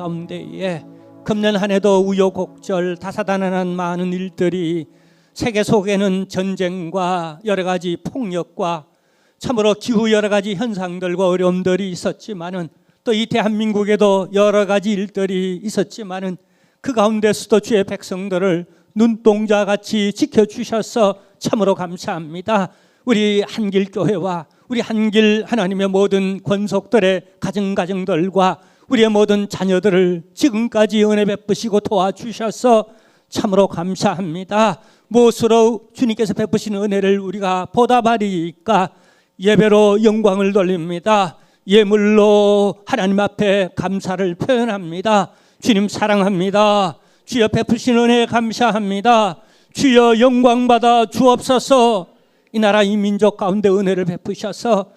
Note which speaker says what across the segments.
Speaker 1: 가운데에 금년 한 해도 우여곡절 다사다난한 많은 일들이 세계 속에는 전쟁과 여러 가지 폭력과 참으로 기후 여러 가지 현상들과 어려움들이 있었지만은 또 이 대한민국에도 여러 가지 일들이 있었지만은 그 가운데서도 주의 백성들을 눈동자같이 지켜주셔서 참으로 감사합니다. 우리 한길교회와 우리 한길 하나님의 모든 권속들의 가정들과 우리의 모든 자녀들을 지금까지 은혜 베푸시고 도와주셔서 참으로 감사합니다. 무엇으로 주님께서 베푸신 은혜를 우리가 보답하리까? 예배로 영광을 돌립니다. 예물로 하나님 앞에 감사를 표현합니다. 주님 사랑합니다. 주여 베푸신 은혜에 감사합니다. 주여 영광받아 주옵소서. 이 나라 이 민족 가운데 은혜를 베푸셔서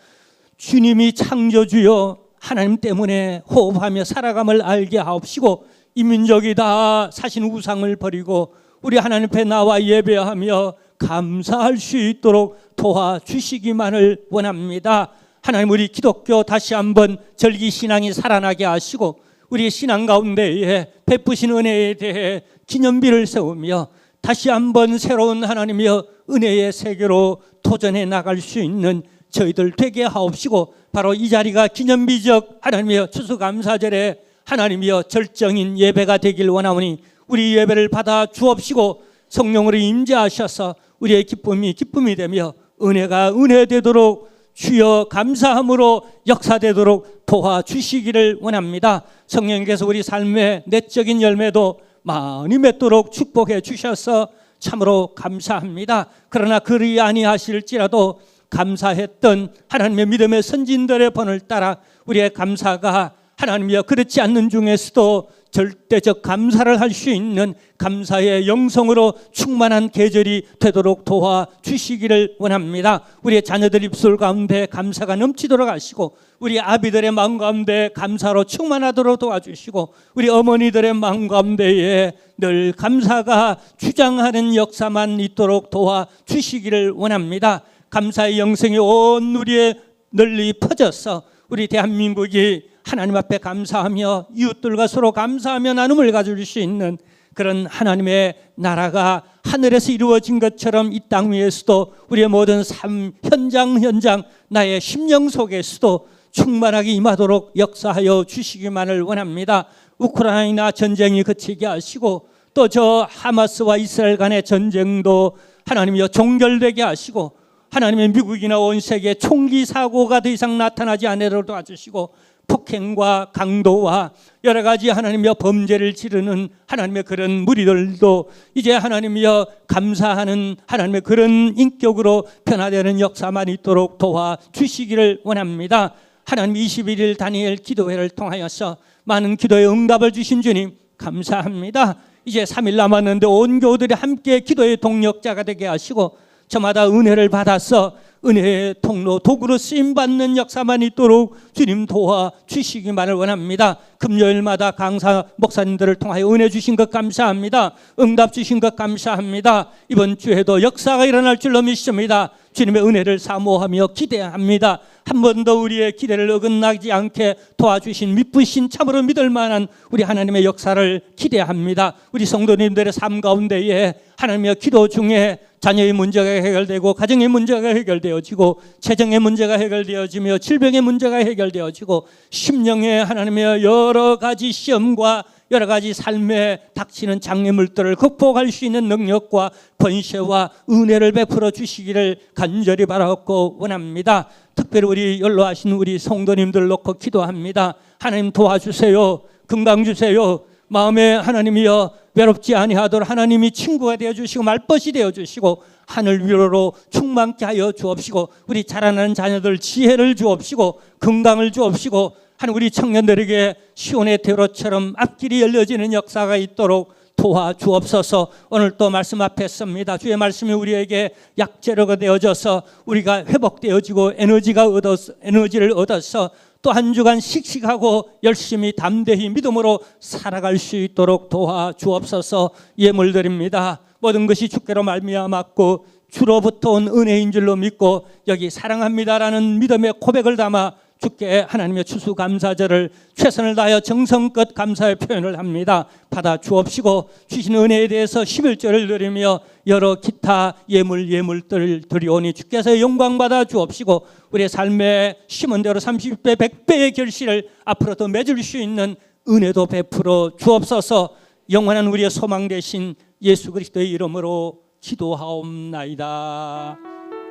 Speaker 1: 주님이 창조주여 하나님 때문에 호흡하며 살아감을 알게 하옵시고 이 민족이 다 사신 우상을 버리고 우리 하나님 앞에 나와 예배하며 감사할 수 있도록 도와주시기만을 원합니다. 하나님, 우리 기독교 다시 한번 절기신앙이 살아나게 하시고 우리 신앙 가운데에 베푸신 은혜에 대해 기념비를 세우며 다시 한번 새로운 하나님의 은혜의 세계로 도전해 나갈 수 있는 저희들 되게 하옵시고 바로 이 자리가 기념비적 하나님의 추수감사절에 하나님이여 절정인 예배가 되길 원하오니 우리 예배를 받아 주옵시고 성령으로 임재하셔서 우리의 기쁨이 기쁨이 되며 은혜가 은혜되도록 주여 감사함으로 역사되도록 도와주시기를 원합니다. 성령께서 우리 삶의 내적인 열매도 많이 맺도록 축복해 주셔서 참으로 감사합니다. 그러나 그리 아니하실지라도 감사했던 하나님의 믿음의 선진들의 번을 따라 우리의 감사가 하나님이여 그렇지 않는 중에서도 절대적 감사를 할 수 있는 감사의 영성으로 충만한 계절이 되도록 도와주시기를 원합니다. 우리의 자녀들 입술 가운데 감사가 넘치도록 하시고 우리 아비들의 마음 가운데 감사로 충만하도록 도와주시고 우리 어머니들의 마음 가운데에 늘 감사가 주장하는 역사만 있도록 도와주시기를 원합니다. 감사의 영성이 온 우리의 널리 퍼져서 우리 대한민국이 하나님 앞에 감사하며 이웃들과 서로 감사하며 나눔을 가질 수 있는 그런 하나님의 나라가 하늘에서 이루어진 것처럼 이 땅 위에서도 우리의 모든 삶 현장 나의 심령 속에서도 충만하게 임하도록 역사하여 주시기만을 원합니다. 우크라이나 전쟁이 그치게 하시고 또 저 하마스와 이스라엘 간의 전쟁도 하나님이여 종결되게 하시고 하나님의 미국이나 온 세계 총기 사고가 더 이상 나타나지 않도록 도와주시고 폭행과 강도와 여러 가지 하나님이여 범죄를 지르는 하나님의 그런 무리들도 이제 하나님이여 감사하는 하나님의 그런 인격으로 변화되는 역사만 있도록 도와주시기를 원합니다. 하나님 21일 다니엘 기도회를 통하여서 많은 기도의 응답을 주신 주님 감사합니다. 이제 3일 남았는데 온 교우들이 함께 기도의 동력자가 되게 하시고 저마다 은혜를 받아서 은혜의 통로 도구로 쓰임받는 역사만 있도록 주님 도와주시기만을 원합니다. 금요일마다 강사 목사님들을 통하여 은혜 주신 것 감사합니다. 응답 주신 것 감사합니다. 이번 주에도 역사가 일어날 줄로 믿습니다. 주님의 은혜를 사모하며 기대합니다. 한 번 더 우리의 기대를 어긋나지 않게 도와주신 믿으신 참으로 믿을 만한 우리 하나님의 역사를 기대합니다. 우리 성도님들의 삶 가운데에 하나님의 기도 중에 자녀의 문제가 해결되고 가정의 문제가 해결되어지고 재정의 문제가 해결되어지며 질병의 문제가 해결되어지고 심령의 하나님의 여러 가지 시험과 여러 가지 삶에 닥치는 장애물들을 극복할 수 있는 능력과 권세와 은혜를 베풀어 주시기를 간절히 바라고 원합니다. 특별히 우리 연로하신 우리 성도님들 놓고 기도합니다. 하나님 도와주세요. 건강 주세요. 마음에 하나님이여 외롭지 아니하도록 하나님이 친구가 되어주시고 말벗이 되어주시고 하늘 위로로 충만케 하여 주옵시고 우리 자라나는 자녀들 지혜를 주옵시고 건강을 주옵시고 하나님 우리 청년들에게 시온의 대로처럼 앞길이 열려지는 역사가 있도록 도와주옵소서. 오늘 또 말씀 앞에 섭니다. 주의 말씀이 우리에게 약재료가 되어져서 우리가 회복되어지고 에너지를 얻어서 또 한 주간 씩씩하고 열심히 담대히 믿음으로 살아갈 수 있도록 도와주옵소서. 예물 드립니다. 모든 것이 주께로 말미암았고 주로부터 온 은혜인 줄로 믿고 여기 사랑합니다라는 믿음의 고백을 담아 주께 하나님의 추수감사절을 최선을 다하여 정성껏 감사의 표현을 합니다. 받아 주옵시고 주신 은혜에 대해서 11절을 드리며 여러 기타 예물들을 드리오니 주께서 영광 받아 주옵시고 우리의 삶에 심은 대로 30배 100배의 결실을 앞으로 더 맺을 수 있는 은혜도 베풀어 주옵소서. 영원한 우리의 소망 되신 예수 그리스도의 이름으로 기도하옵나이다.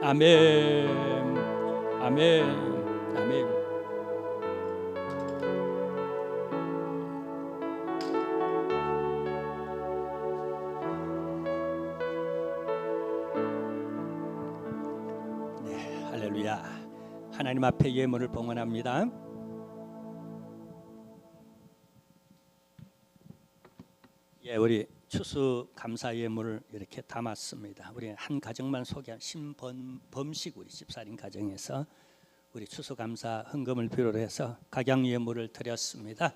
Speaker 1: 아멘. 아멘. 아멘. 네, 할렐루야. 하나님 앞에 예물을 봉헌합니다. 예, 우리 추수 감사 예물을 이렇게 담았습니다. 우리 한 가정만 소개한 신범식 우리 집사님 가정에서 우리 추수 감사 헌금을 필요로 해서 각양 예물을 드렸습니다.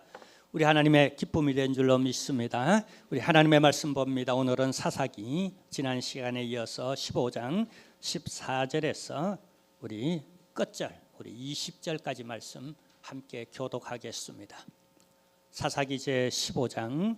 Speaker 1: 우리 하나님의 기쁨이 된 줄로 믿습니다. 우리 하나님의 말씀 봅니다. 오늘은 사사기 지난 시간에 이어서 15장 14절에서 우리 끝절 우리 20절까지 말씀 함께 교독하겠습니다. 사사기 제 15장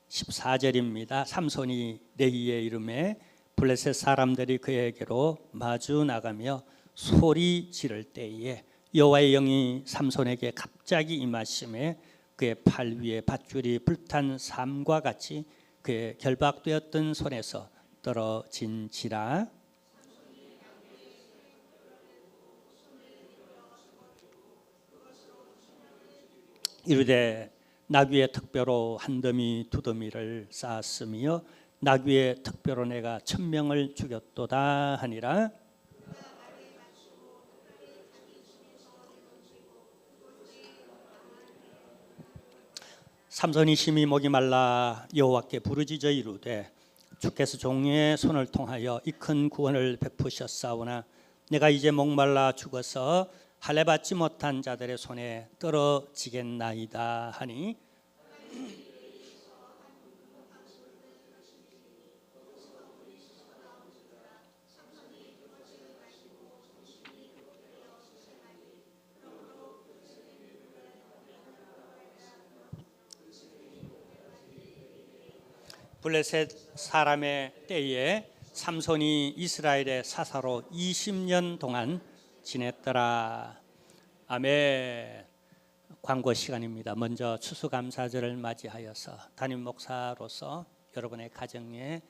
Speaker 1: 14절입니다. 삼손이 레위의 이름에 블레셋 사람들이 그에게로 마주 나가며 소리 지를 때에 여호와의 영이 삼손에게 갑자기 임하심에 그의 팔 위에 밧줄이 불탄 삶과 같이 그의 결박되었던 손에서 떨어진지라. 이르되 나귀의 특별로 한 더미 두 더미를 쌓았으며 나귀의 특별로 내가 1000명을 죽였도다 하니라. 삼손이 심히 목이 말라 여호와께 부르짖어 이르되 주께서 종의 손을 통하여 이 큰 구원을 베푸셨사오나 내가 이제 목말라 죽어서 할례 받지 못한 자들의 손에 떨어지겠나이다 하니 블레셋 사람의 때에 삼손이 이스라엘의 사사로 20년 동안 지냈더라. 아멘. 광고 시간입니다. 먼저 추수감사절을 맞이하여서 담임 목사로서 여러분의 가정에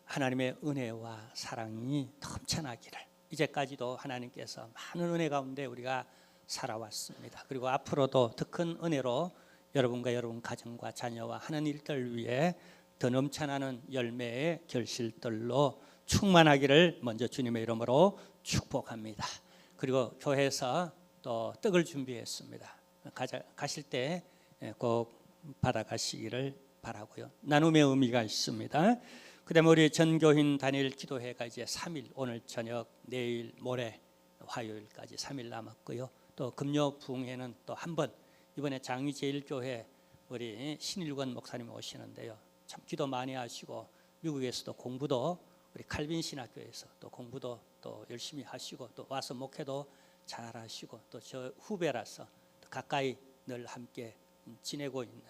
Speaker 1: 하나님의 은혜와 사랑이 넘쳐나기를, 이제까지도 하나님께서 많은 은혜 가운데 우리가 살아왔습니다. 그리고 앞으로도 더 큰 은혜로 여러분과 여러분 가정과 자녀와 하는 일들 위해 더 넘쳐나는 열매의 결실들로 충만하기를 먼저 주님의 이름으로 축복합니다. 그리고 교회에서 또 떡을 준비했습니다. 가실 때 꼭 받아가시기를 바라고요. 나눔의 의미가 있습니다. 그다음에 우리 전교인 단일 기도회가 이제 3일, 오늘 저녁, 내일, 모레, 화요일까지 3일 남았고요. 또 금요 부흥회는 또 한 번, 이번에 장위제일교회 우리 신일권 목사님 오시는데요. 참 기도 많이 하시고 미국에서도 공부도 우리 칼빈 신학교에서 또 공부도 또 열심히 하시고 또 와서 목회도 잘 하시고 또 저 후배라서 또 가까이 늘 함께 지내고 있는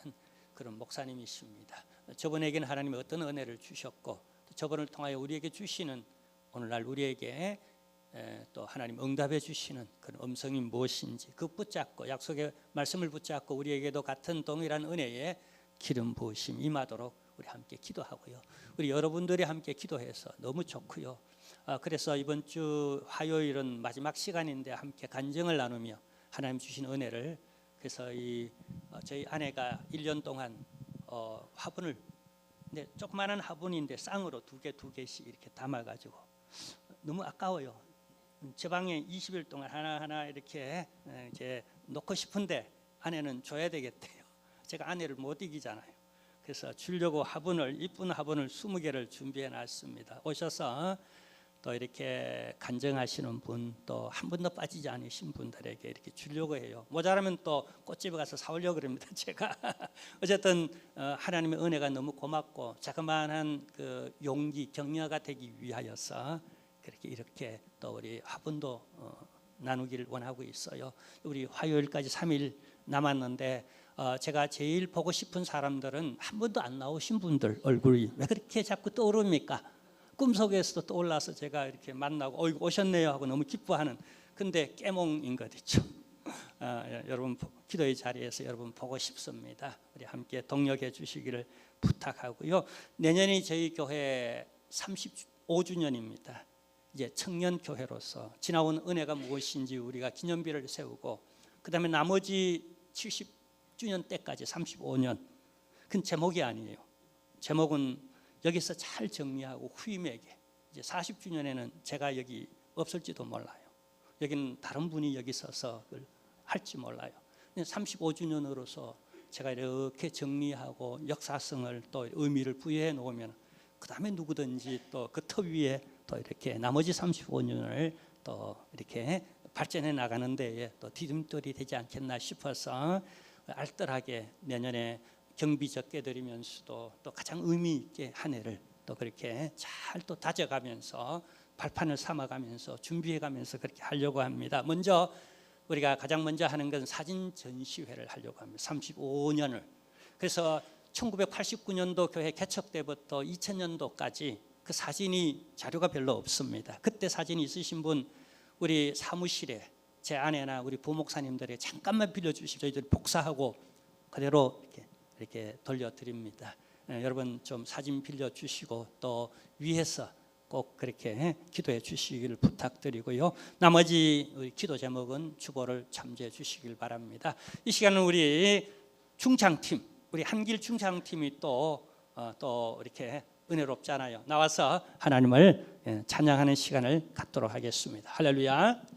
Speaker 1: 그런 목사님이십니다. 저분에게는 하나님이 어떤 은혜를 주셨고 또 저분을 통하여 우리에게 주시는, 오늘날 우리에게 또 하나님 응답해 주시는 그런 음성이 무엇인지 그 붙잡고 약속의 말씀을 붙잡고 우리에게도 같은 동일한 은혜의 기름 부으심 임하도록 우리 함께 기도하고요. 우리 여러분들이 함께 기도해서 너무 좋고요. 그래서 이번 주 화요일은 마지막 시간인데 함께 간증을 나누며 하나님 주신 은혜를, 그래서 저희 아내가 1년 동안 화분을, 근데 조그마한 화분인데 쌍으로 두 개씩 이렇게 담아가지고 너무 아까워요. 제 방에 20일 동안 하나하나 이렇게 이제 놓고 싶은데 아내는 줘야 되겠대요. 제가 아내를 못 이기잖아요. 그래서 주려고 화분을, 이쁜 화분을 20개를 준비해 놨습니다. 오셔서 또 이렇게 간증하시는 분, 또 한 번도 빠지지 않으신 분들에게 이렇게 주려고 해요. 모자라면 또 꽃집에 가서 사오려고 그럽니다. 제가 어쨌든 하나님의 은혜가 너무 고맙고 자그마한 그 용기, 격려가 되기 위하여서 그렇게 이렇게 또 우리 화분도 나누기를 원하고 있어요. 우리 화요일까지 3일 남았는데 제가 제일 보고 싶은 사람들은 한 번도 안 나오신 분들 얼굴이 왜 그렇게 자꾸 떠오릅니까? 꿈속에서도 떠올라서 제가 이렇게 만나고 어이구 오셨네요 하고 너무 기뻐하는, 근데 깨몽인 것 있죠. 여러분 기도의 자리에서 여러분 보고 싶습니다. 우리 함께 동력해 주시기를 부탁하고요. 내년이 저희 교회 35주년입니다. 이제 청년 교회로서 지나온 은혜가 무엇인지 우리가 기념비를 세우고, 그 다음에 나머지 70주년 때까지 35년, 그건 제목이 아니에요. 제목은 여기서 잘 정리하고 후임에게, 이제 40주년에는 제가 여기 없을지도 몰라요. 여기는 다른 분이 여기 서서 그걸 할지 몰라요. 35주년으로서 제가 이렇게 정리하고 역사성을 또 의미를 부여해 놓으면 그 다음에 누구든지 또 그 터 위에 또 이렇게 나머지 35년을 또 이렇게 발전해 나가는 데에 또 디딤돌이 되지 않겠나 싶어서 알뜰하게 내년에 경비 적게 드리면서도 또 가장 의미 있게 한 해를 또 그렇게 잘 또 다져가면서 발판을 삼아가면서 준비해가면서 그렇게 하려고 합니다. 먼저 우리가 가장 먼저 하는 건 사진 전시회를 하려고 합니다. 35년을. 그래서 1989년도 교회 개척 때부터 2000년도까지 그 사진이 자료가 별로 없습니다. 그때 사진 있으신 분 우리 사무실에 제 아내나 우리 부목사님들이 잠깐만 빌려주시면 저희들이 복사하고 그대로 이렇게 돌려드립니다. 여러분 좀 사진 빌려주시고 또 위에서 꼭 그렇게 기도해 주시기를 부탁드리고요. 나머지 우리 기도 제목은 주보를 참조해 주시길 바랍니다. 이 시간은 우리 중창팀, 우리 한길 중창팀이 또 이렇게 은혜롭잖아요. 나와서 하나님을 찬양하는 시간을 갖도록 하겠습니다. 할렐루야.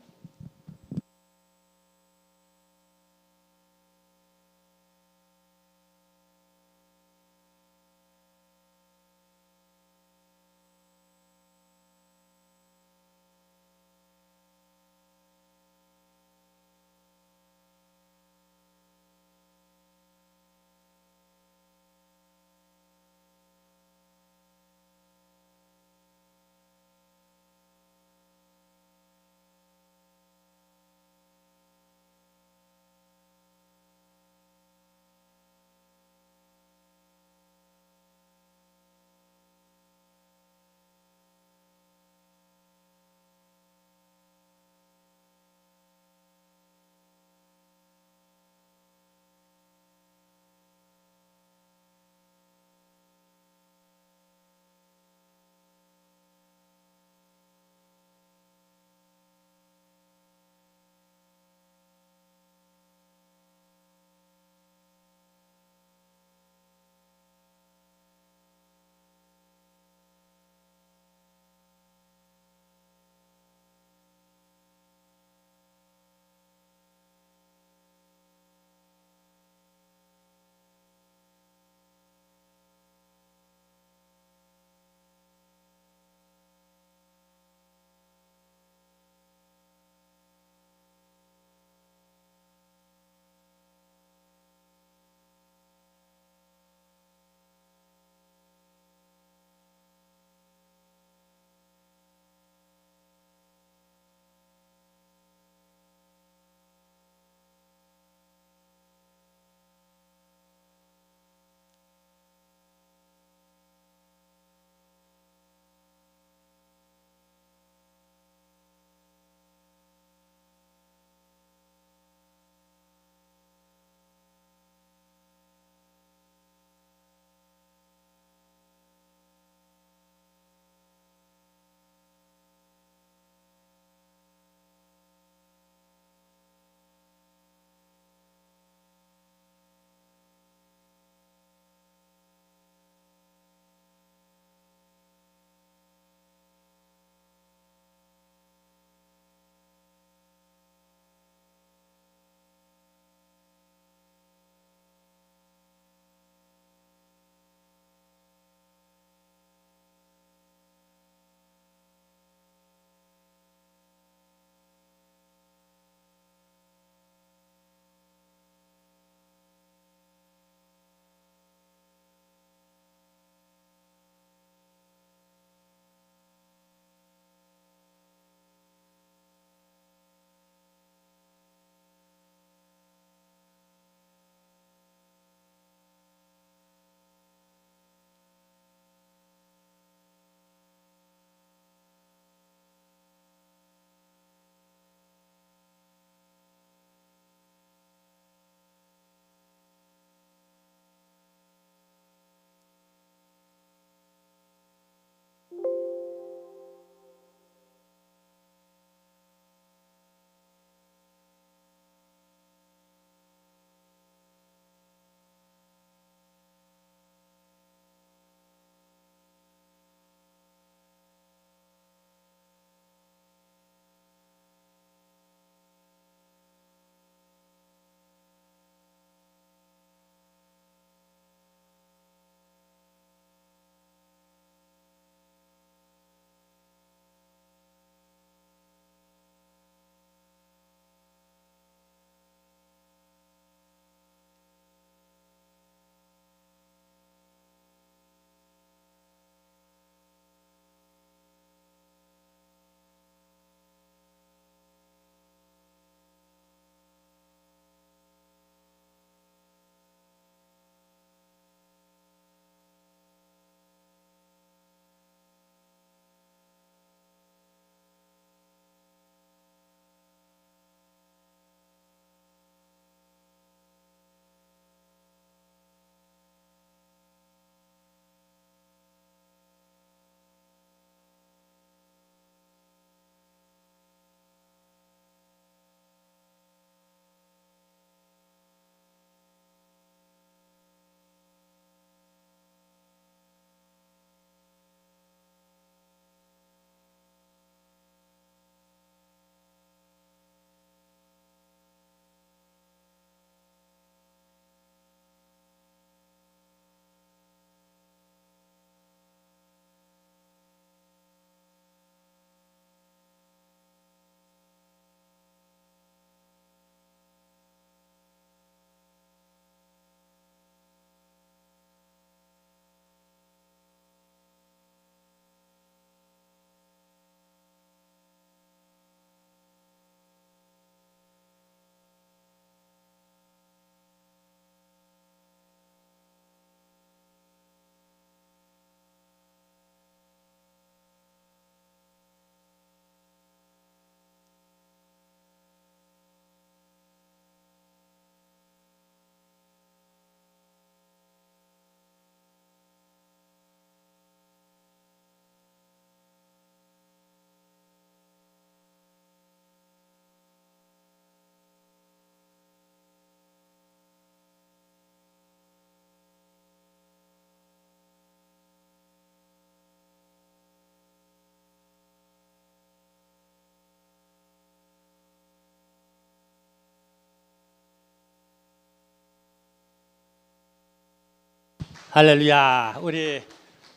Speaker 1: 할렐루야. 우리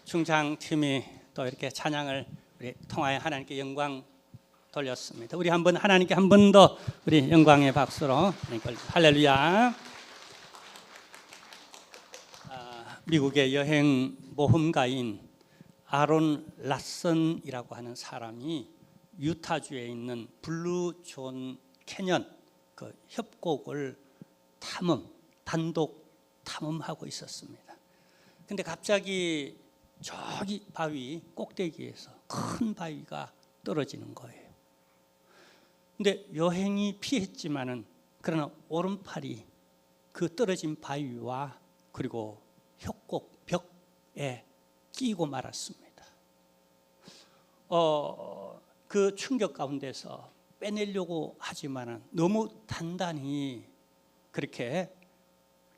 Speaker 1: 중창팀이 또 이렇게 찬양을 우리 통하여 하나님께 영광 돌렸습니다. 우리 한번 하나님께 한 번 더 우리 영광의 박수로 할렐루야. 미국의 여행 모험가인 아론 라슨이라고 하는 사람이 유타주에 있는 블루 존 캐년 그 협곡을 단독 탐험하고 있었습니다. 근데 갑자기 저기 바위 꼭대기에서 큰 바위가 떨어지는 거예요. 근데 여행이 피했지만은 그러나 오른팔이 그 떨어진 바위와 그리고 협곡 벽에 끼고 말았습니다. 그 충격 가운데서 빼내려고 하지만은 너무 단단히 그렇게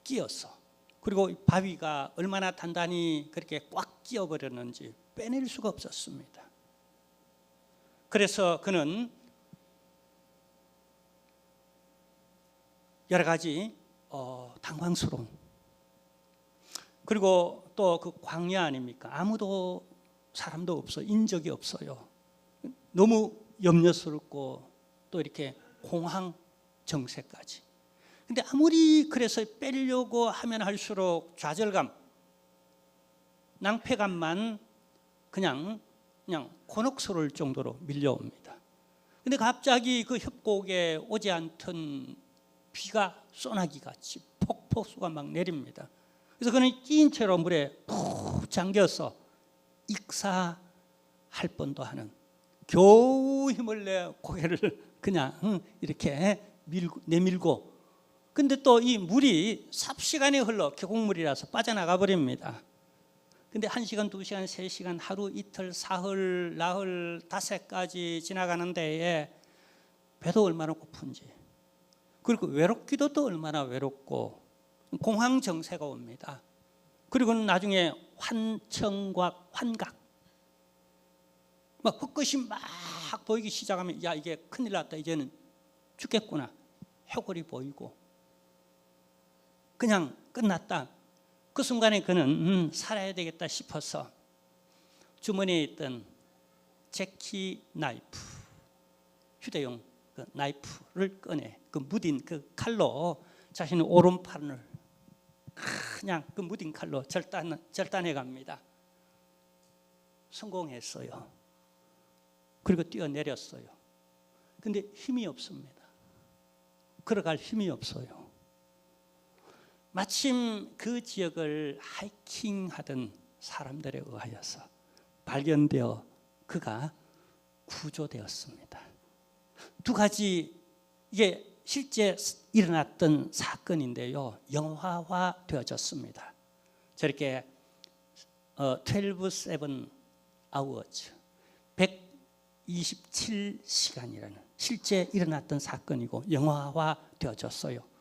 Speaker 1: 끼었어. 그리고 바위가 얼마나 단단히 그렇게 꽉 끼어버렸는지 빼낼 수가 없었습니다. 그래서 그는 여러 가지 당황스러운, 그리고 또 그 광야 아닙니까? 아무도 사람도 없어, 인적이 없어요. 너무 염려스럽고 또 이렇게 공황 정세까지. 근데 아무리 그래서 빼려고 하면 할수록 좌절감, 낭패감만 그냥 곤혹스러울 정도로 밀려옵니다. 근데 갑자기 그 협곡에 오지 않던 비가 소나기 같이 폭포수가 막 내립니다. 그래서 그는 끼인 채로 물에 푹 잠겨서 익사할 뻔도 하는, 겨우 힘을 내 고개를 그냥 이렇게 내밀고, 근데 또 이 물이 삽시간에 흘러 계곡물이라서 빠져나가 버립니다. 근데 1시간, 2시간, 3시간, 하루, 이틀, 사흘, 나흘, 닷새까지 지나가는 데에 배도 얼마나 고픈지, 그리고 외롭기도 또 얼마나 외롭고 공황 정세가 옵니다. 그리고 나중에 환청과 환각, 막 헛것이 막 보이기 시작하면 야, 이게 큰일 났다, 이제는 죽겠구나, 해골이 보이고 그냥 끝났다. 그 순간에 그는 살아야 되겠다 싶어서 주머니에 있던 재키 나이프, 휴대용 그 나이프를 꺼내 그 무딘 그 칼로 자신의 오른팔을 그냥 그 무딘 칼로 절단해 갑니다. 성공했어요. 그리고 뛰어내렸어요. 근데 힘이 없습니다. 걸어갈 힘이 없어요. 마침 그 지역을 하이킹하던 사람들에 의하여서 발견되어 그가 구조되었습니다. 두 가지, 이게 실제 일어났던 사건인데요, 영화화 되어졌습니다. 저렇게 12-7 hours 127시간이라는 실제 일어났던 사건이고 영화화 되어졌어요.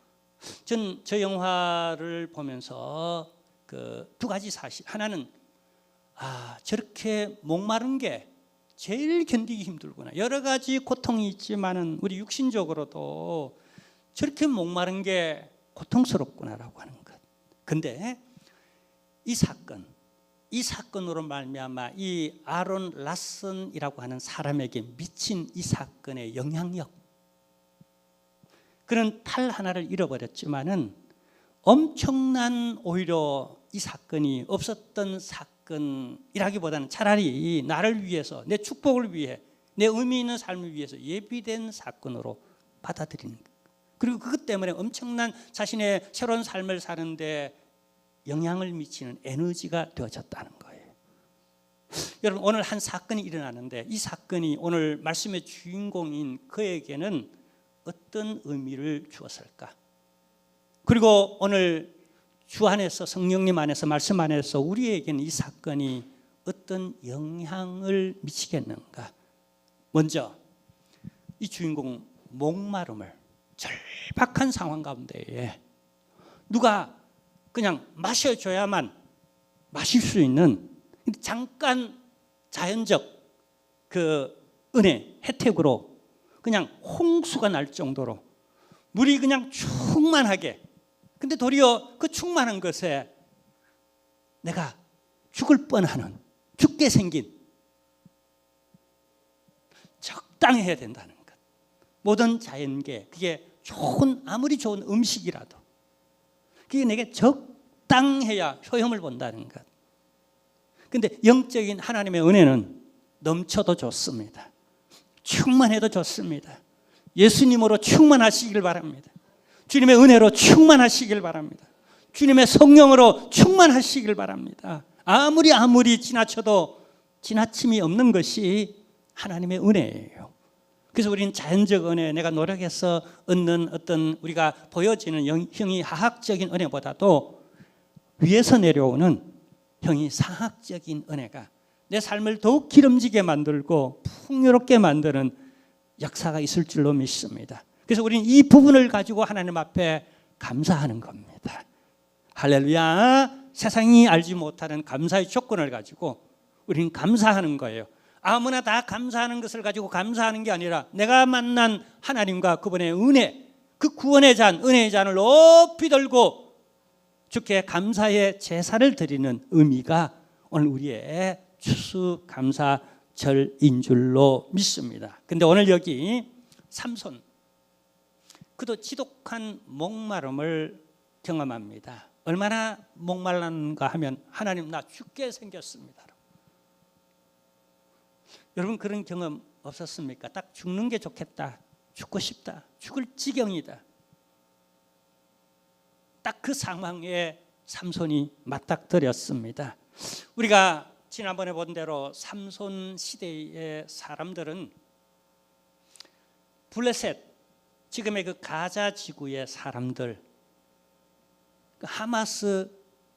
Speaker 1: 전 저 영화를 보면서 그 두 가지 사실, 하나는 저렇게 목마른 게 제일 견디기 힘들구나. 여러 가지 고통이 있지만은 우리 육신적으로도 저렇게 목마른 게 고통스럽구나라고 하는 것. 근데 이 사건으로 말미암아 이 아론 라슨이라고 하는 사람에게 미친 이 사건의 영향력, 그는 팔 하나를 잃어버렸지만은 엄청난, 오히려 이 사건이 없었던 사건이라기보다는 차라리 나를 위해서, 내 축복을 위해, 내 의미 있는 삶을 위해서 예비된 사건으로 받아들이는 것. 그리고 그것 때문에 엄청난 자신의 새로운 삶을 사는데 영향을 미치는 에너지가 되어졌다는 거예요. 여러분, 오늘 한 사건이 일어나는데 이 사건이 오늘 말씀의 주인공인 그에게는 어떤 의미를 주었을까? 그리고 오늘 주 안에서, 성령님 안에서, 말씀 안에서 우리에게는 이 사건이 어떤 영향을 미치겠는가? 먼저 이 주인공 목마름을, 절박한 상황 가운데에 누가 그냥 마셔줘야만 마실 수 있는 잠깐 자연적 그 은혜, 혜택으로 그냥 홍수가 날 정도로 물이 그냥 충만하게, 근데 도리어 그 충만한 것에 내가 죽을 뻔하는, 죽게 생긴, 적당히 해야 된다는 것. 모든 자연계, 그게 아무리 좋은 음식이라도 그게 내게 적당해야 효험을 본다는 것. 근데 영적인 하나님의 은혜는 넘쳐도 좋습니다. 충만해도 좋습니다. 예수님으로 충만하시길 바랍니다. 주님의 은혜로 충만하시길 바랍니다. 주님의 성령으로 충만하시길 바랍니다. 아무리 지나쳐도 지나침이 없는 것이 하나님의 은혜예요. 그래서 우리는 자연적 은혜, 내가 노력해서 얻는 어떤 우리가 보여지는 형이 하학적인 은혜보다도 위에서 내려오는 형이 상학적인 은혜가 내 삶을 더욱 기름지게 만들고 풍요롭게 만드는 역사가 있을 줄로 믿습니다. 그래서 우리는 이 부분을 가지고 하나님 앞에 감사하는 겁니다. 할렐루야. 세상이 알지 못하는 감사의 조건을 가지고 우리는 감사하는 거예요. 아무나 다 감사하는 것을 가지고 감사하는 게 아니라 내가 만난 하나님과 그분의 은혜, 그 구원의 잔, 은혜의 잔을 높이 들고 주께 감사의 제사를 드리는 의미가 오늘 우리의 추수감사절인 줄로 믿습니다. 근데 오늘 여기 삼손, 그도 지독한 목마름을 경험합니다. 얼마나 목말랐는가 하면 하나님 나 죽게 생겼습니다. 여러분 그런 경험 없었습니까? 딱 죽는 게 좋겠다, 죽고 싶다, 죽을 지경이다. 딱 그 상황에 삼손이 맞닥뜨렸습니다. 우리가 지난번에 본 대로 삼손 시대의 사람들은 블레셋, 지금의 그 가자 지구의 사람들, 그 하마스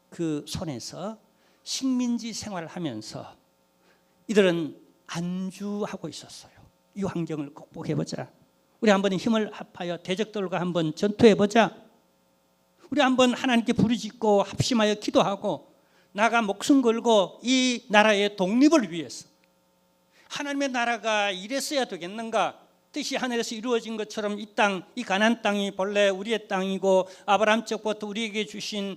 Speaker 1: 그 손에서 식민지 생활을 하면서 이들은 안주하고 있었어요. 이 환경을 극복해보자. 우리 한번 힘을 합하여 대적들과 한번 전투해보자. 우리 한번 하나님께 부르짖고 합심하여 기도하고 나가 목숨 걸고 이 나라의 독립을 위해서, 하나님의 나라가 이랬어야 되겠는가? 뜻이 하늘에서 이루어진 것처럼 이 땅, 이 가나안 땅이 본래 우리의 땅이고 아브라함 때부터 우리에게 주신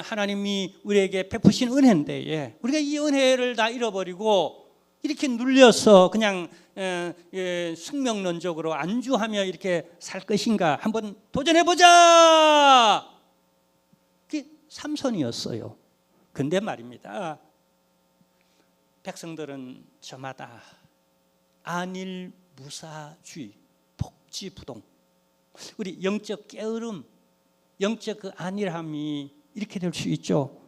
Speaker 1: 하나님이 우리에게 베푸신 은혜인데 우리가 이 은혜를 다 잃어버리고 이렇게 눌려서 그냥 숙명론적으로 안주하며 이렇게 살 것인가? 한번 도전해보자. 그게 삼손이었어요. 근데 말입니다, 백성들은 저마다 안일무사주의, 복지부동, 우리 영적 게으름, 영적 그 안일함이 이렇게 될 수 있죠.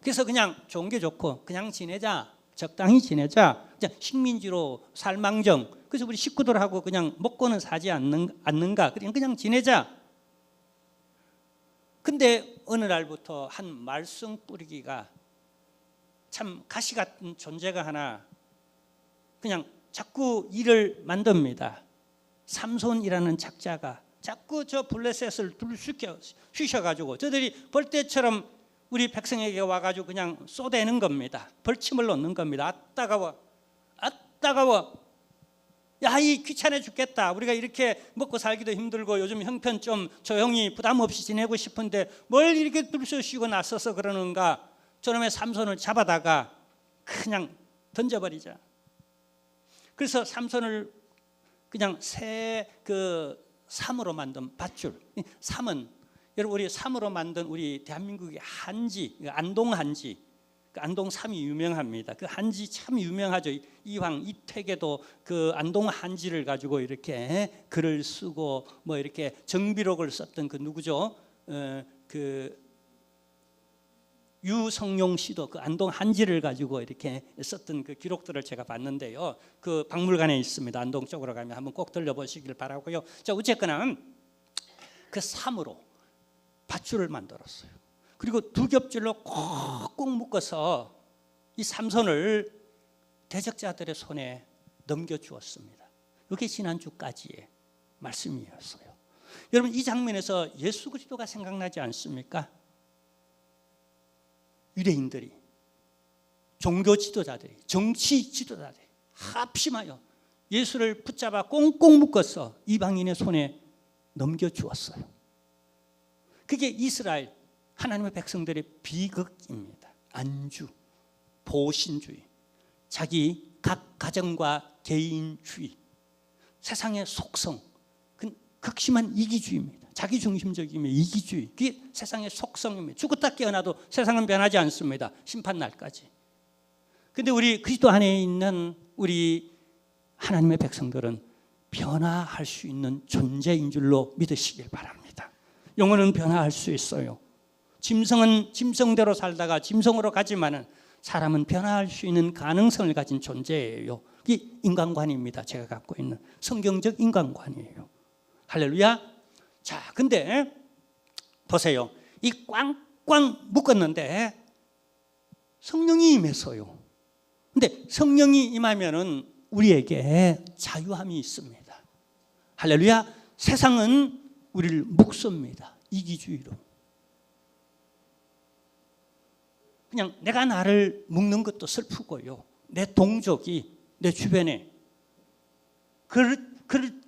Speaker 1: 그래서 그냥 좋은 게 좋고 그냥 지내자, 적당히 지내자, 그냥 식민지로 살망정. 그래서 우리 식구들하고 그냥 먹고는 사지 않는가, 그냥 지내자. 근데 어느 날부터 한 말썽 뿌리기가 참 가시 같은 존재가 하나 그냥 자꾸 일을 만듭니다. 삼손이라는 작자가 자꾸 저 블레셋을 쑤셔가지고 저들이 벌떼처럼 우리 백성에게 와가지고 그냥 쏘대는 겁니다. 벌침을 놓는 겁니다. 아 따가워, 아 따가워. 야, 이 귀찮아 죽겠다. 우리가 이렇게 먹고 살기도 힘들고 요즘 형편 좀 조용히 부담 없이 지내고 싶은데 뭘 이렇게 둘러쉬고 나서서 그러는가. 저놈의 삼손을 잡아다가 그냥 던져버리자. 그래서 삼손을 그냥 삼으로 만든 밧줄. 삼은 여러분 우리 삼으로 만든 우리 대한민국의 한지, 안동 한지, 그 안동 삼이 유명합니다. 그 한지 참 유명하죠. 이황 이택에도 그 안동 한지를 가지고 이렇게 글을 쓰고 뭐 이렇게 정비록을 썼던 그 누구죠? 그 유성룡 씨도 그 안동 한지를 가지고 이렇게 썼던 그 기록들을 제가 봤는데요. 그 박물관에 있습니다. 안동 쪽으로 가면 한번 꼭 들려보시길 바라고요. 자, 어쨌거나 그 삼으로 밧줄을 만들었어요. 그리고 두 겹줄로 꼭 묶어서 이 삼손을 대적자들의 손에 넘겨주었습니다. 이게 지난주까지의 말씀이었어요. 여러분 이 장면에서 예수 그리스도가 생각나지 않습니까? 유대인들이, 종교 지도자들이, 정치 지도자들이 합심하여 예수를 붙잡아 꽁꽁 묶어서 이방인의 손에 넘겨주었어요. 그게 이스라엘 하나님의 백성들의 비극입니다. 안주, 보신주의, 자기 각 가정과 개인주의, 세상의 속성, 극심한 이기주의입니다. 자기중심적이며 이기주의, 그게 세상의 속성입니다. 죽었다 깨어나도 세상은 변하지 않습니다. 심판날까지. 근데 우리 그리스도 안에 있는 우리 하나님의 백성들은 변화할 수 있는 존재인 줄로 믿으시길 바랍니다. 영혼은 변화할 수 있어요. 짐승은 짐승대로 살다가 짐승으로 가지만은 사람은 변화할 수 있는 가능성을 가진 존재예요. 이게 인간관입니다. 제가 갖고 있는 성경적 인간관이에요. 할렐루야. 자, 근데 보세요. 이 꽝꽝 묶었는데 성령이 임했어요. 근데 성령이 임하면은 우리에게 자유함이 있습니다. 할렐루야. 세상은 우리를 묶습니다. 이기주의로. 그냥 내가 나를 묶는 것도 슬프고요. 내 동족이 내 주변에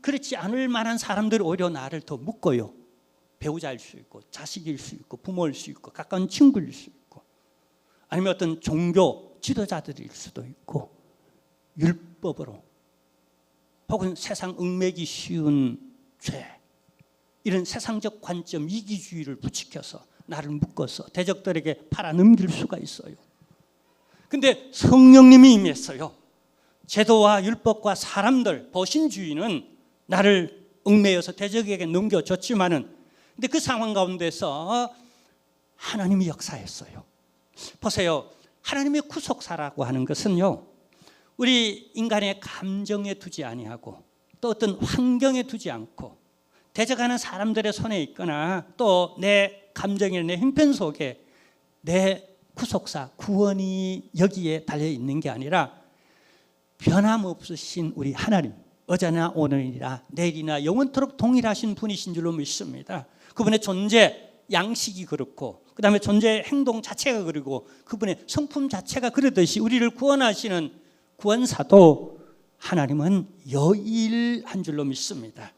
Speaker 1: 그렇지 않을 만한 사람들이 오히려 나를 더 묶어요. 배우자일 수 있고 자식일 수 있고 부모일 수 있고 가까운 친구일 수 있고 아니면 어떤 종교 지도자들일 수도 있고 율법으로 혹은 세상 얽매기 쉬운 죄, 이런 세상적 관점 이기주의를 부추겨서 나를 묶어서 대적들에게 팔아넘길 수가 있어요. 근데 성령님이 임했어요. 제도와 율법과 사람들, 보신주의는 나를 얽매여서 대적에게 넘겨줬지만은 근데 그 상황 가운데서 하나님이 역사했어요. 보세요. 하나님의 구속사라고 하는 것은요, 우리 인간의 감정에 두지 아니하고 또 어떤 환경에 두지 않고 대적하는 사람들의 손에 있거나 또 내 감정이나 내 형편 속에 내 구속사, 구원이 여기에 달려 있는 게 아니라 변함없으신 우리 하나님, 어제나 오늘이나 내일이나 영원토록 동일하신 분이신 줄로 믿습니다. 그분의 존재, 양식이 그렇고 그 다음에 존재 행동 자체가 그리고 그분의 성품 자체가 그러듯이 우리를 구원하시는 구원사도 하나님은 여일한 줄로 믿습니다.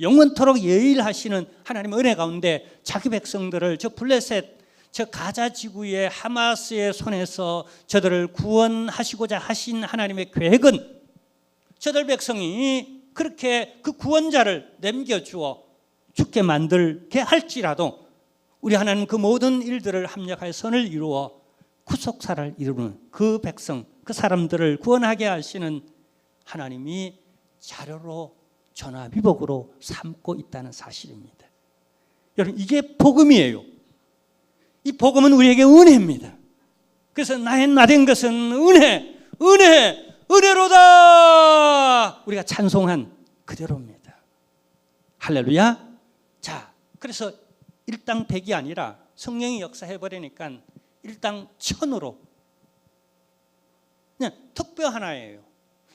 Speaker 1: 영원토록 여일하시는 하나님의 은혜 가운데 자기 백성들을 저 블레셋, 저 가자 지구의 하마스의 손에서 저들을 구원하시고자 하신 하나님의 계획은 저들 백성이 그렇게 그 구원자를 남겨주어 죽게 만들게 할지라도 우리 하나님 그 모든 일들을 합력하여 선을 이루어 구속사를 이루는 그 백성, 그 사람들을 구원하게 하시는 하나님이 자료로 전화위복으로 삼고 있다는 사실입니다. 여러분, 이게 복음이에요. 이 복음은 우리에게 은혜입니다. 그래서 나 된 것은 은혜로다. 우리가 찬송한 그대로입니다. 할렐루야. 자, 그래서 일당백이 아니라 성령이 역사해버리니까 일당천으로 그냥 특별 하나예요.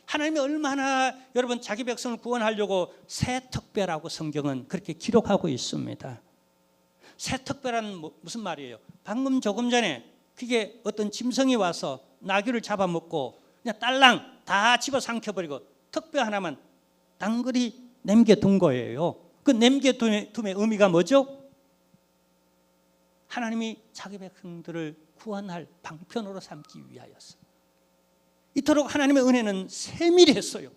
Speaker 1: 하나님이 얼마나 여러분 자기 백성을 구원하려고 새 특별하고 성경은 그렇게 기록하고 있습니다. 새 특별한 무슨 말이에요? 방금 조금 전에 그게 어떤 짐승이 와서 나귀를 잡아먹고 그냥 딸랑 다 집어삼켜버리고 특별 하나만 당그리 남겨둔 거예요. 그 남겨둠의 의미가 뭐죠? 하나님이 자기 백성들을 구원할 방편으로 삼기 위하여서. 이토록 하나님의 은혜는 세밀했어요.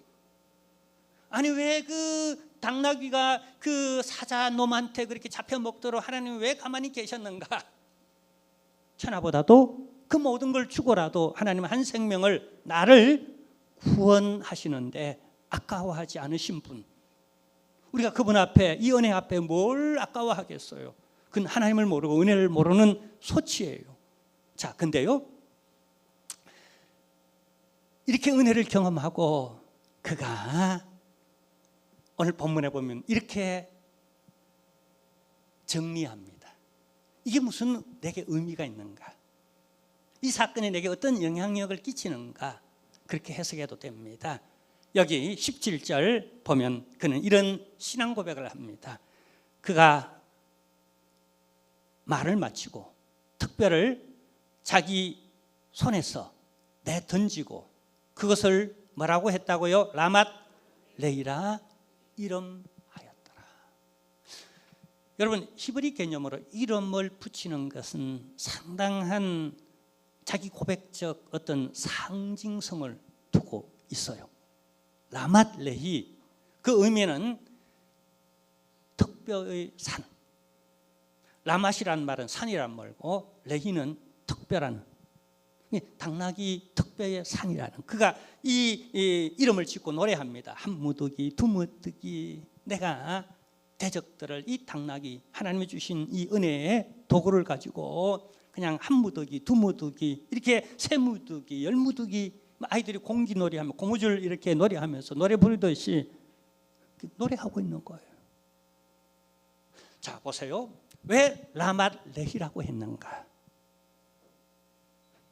Speaker 1: 아니 왜 그 당나귀가 그 사자 놈한테 그렇게 잡혀 먹도록 하나님이 왜 가만히 계셨는가? 천하보다도 그 모든 걸 주고라도 하나님은 한 생명을 나를 구원하시는데 아까워하지 않으신 분. 우리가 그분 앞에 이 은혜 앞에 뭘 아까워하겠어요? 그건 하나님을 모르고 은혜를 모르는 소치예요. 자, 근데요, 이렇게 은혜를 경험하고 그가 오늘 본문에 보면 이렇게 정리합니다. 이게 무슨 내게 의미가 있는가? 이 사건이 내게 어떤 영향력을 끼치는가? 그렇게 해석해도 됩니다. 여기 17절 보면 그는 이런 신앙 고백을 합니다. 그가 말을 마치고 특별을 자기 손에서 내던지고 그것을 뭐라고 했다고요? 라맛 레이라 이름하였더라. 여러분, 히브리 개념으로 이름을 붙이는 것은 상당한 자기 고백적 어떤 상징성을 두고 있어요. 라맛 레히, 그 의미는 특별의 산. 라맛이란 말은 산이란 말고 레히는 특별한, 당나귀 특별의 산이라는, 그가 이 이름을 짓고 노래합니다. 한 무더기 두 무더기, 내가 대적들을 이 당나귀, 하나님이 주신 이 은혜의 도구를 가지고 그냥 한 무더기 두 무더기 이렇게 세 무더기 열 무더기, 아이들이 공기 놀이하면 고무줄 이렇게 놀이하면서 노래 부르듯이 노래하고 있는 거예요. 자, 보세요. 왜 라맛 레히라고 했는가?